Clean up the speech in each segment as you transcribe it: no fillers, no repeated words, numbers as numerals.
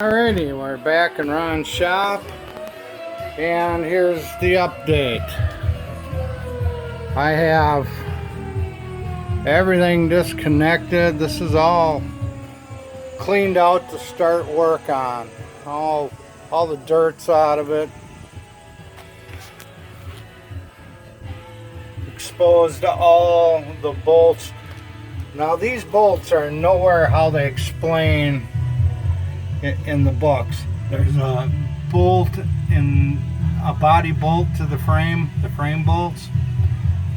Alrighty, we're back in Ron's shop, and here's the update. I have everything disconnected. This is all cleaned out to start work on. All the dirt's out of it. Exposed all the bolts. Now these bolts are nowhere how they explain in the books. There's a bolt in a body bolt to the frame bolts.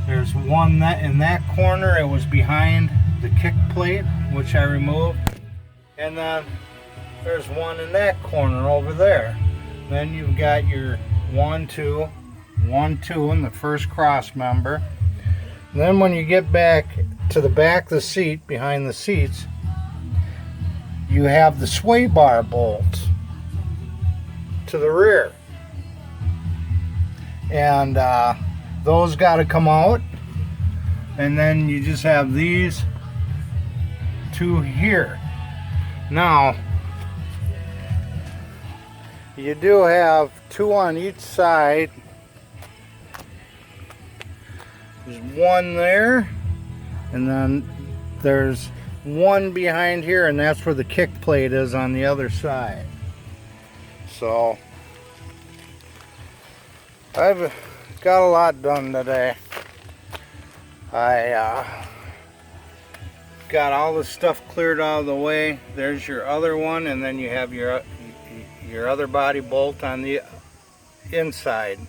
There's one that in that corner, it was behind the kick plate, which I removed, and then there's one in that corner over there. Then you've got your 1 2 1 2 in the first cross member. Then when you get back to the back of the seat, behind the seats, you have the sway bar bolts to the rear, and those got to come out. And then you just have these two here. Now you do have two on each side. There's one there, and then there's one behind here, and that's where the kick plate is on the other side. So I've got a lot done today. I got all the stuff cleared out of the way. There's your other one, and then you have your other body bolt on the inside.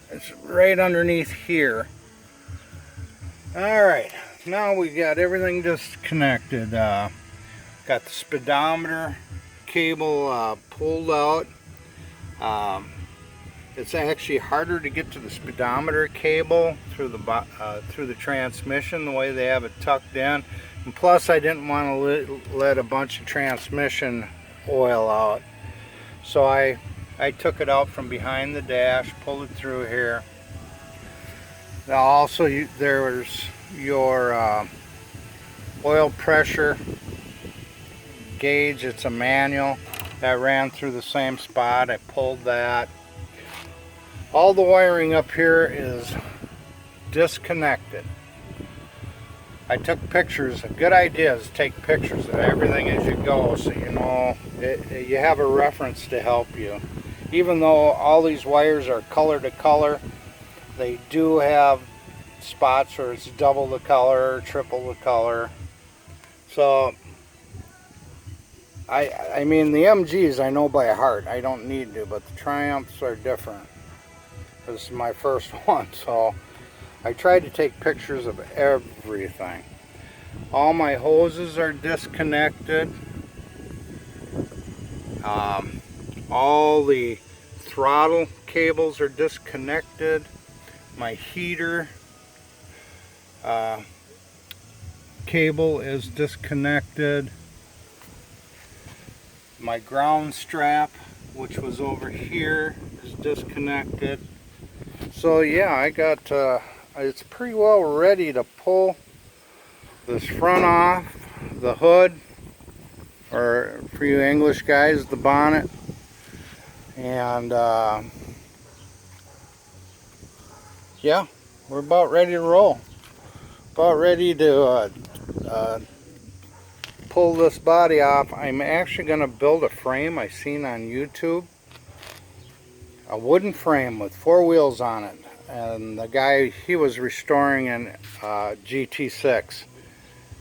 It's right underneath here. Alright, now we got everything disconnected. Got the speedometer cable pulled out. It's actually harder to get to the speedometer cable through the transmission, the way they have it tucked in. And plus, I didn't want to let a bunch of transmission oil out, so I took it out from behind the dash, pulled it through here. Now also there's your oil pressure gauge. It's a manual that ran through the same spot. I pulled that. All the wiring up here is disconnected. I took pictures. A good idea is take pictures of everything as you go, so you know you have a reference to help you. Even though all these wires are color to color, they do have spots where it's double the color, triple the color. So I mean, the MGs I know by heart. I don't need to, but the Triumphs are different. This is my first one, so I tried to take pictures of everything. All my hoses are disconnected. All the throttle cables are disconnected. My heater cable is disconnected. My ground strap, which was over here, is disconnected. So yeah, I got it's pretty well ready to pull this front off, the hood, or for you English guys, the bonnet, and yeah, we're about ready to roll. About ready to pull this body off. I'm actually going to build a frame I seen on YouTube. A wooden frame with 4 wheels on it. And the guy, he was restoring an GT6.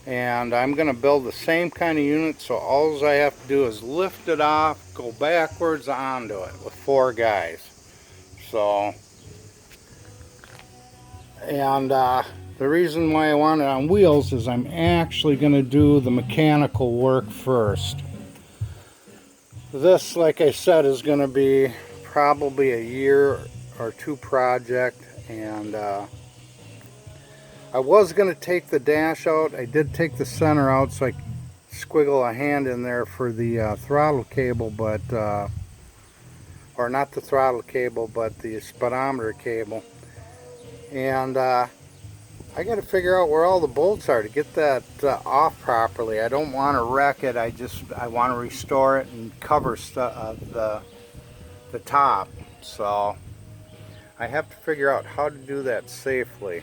And I'm going to build the same kind of unit, so all I have to do is lift it off, go backwards onto it with 4 guys. So, and the reason why I want it on wheels is I'm actually going to do the mechanical work first. This, like I said, is going to be probably a year or 2 project, and I was going to take the dash out. I did take the center out, so I squiggle a hand in there for the throttle cable, but or not the throttle cable, but the speedometer cable. And I got to figure out where all the bolts are to get that off properly. I don't want to wreck it. I want to restore it and cover the top. So I have to figure out how to do that safely.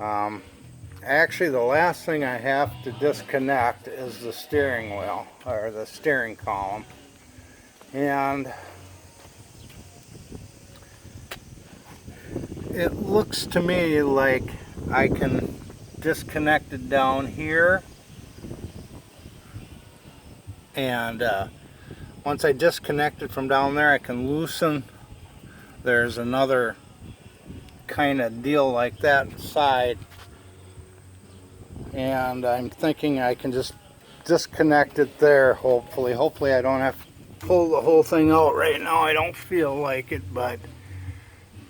Actually, the last thing I have to disconnect is the steering wheel, or the steering column. And it looks to me like I can disconnect it down here, and once I disconnect it from down there, I can loosen. There's another kind of deal like that inside, and I'm thinking I can just disconnect it there. Hopefully I don't have to pull the whole thing out right now. I don't feel like it, but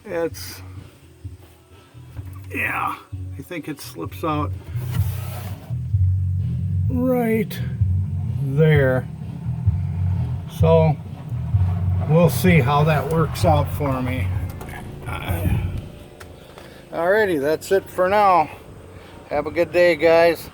it's, yeah, I think it slips out right there. So we'll see how that works out for me. Alrighty, that's it for now. Have a good day, guys.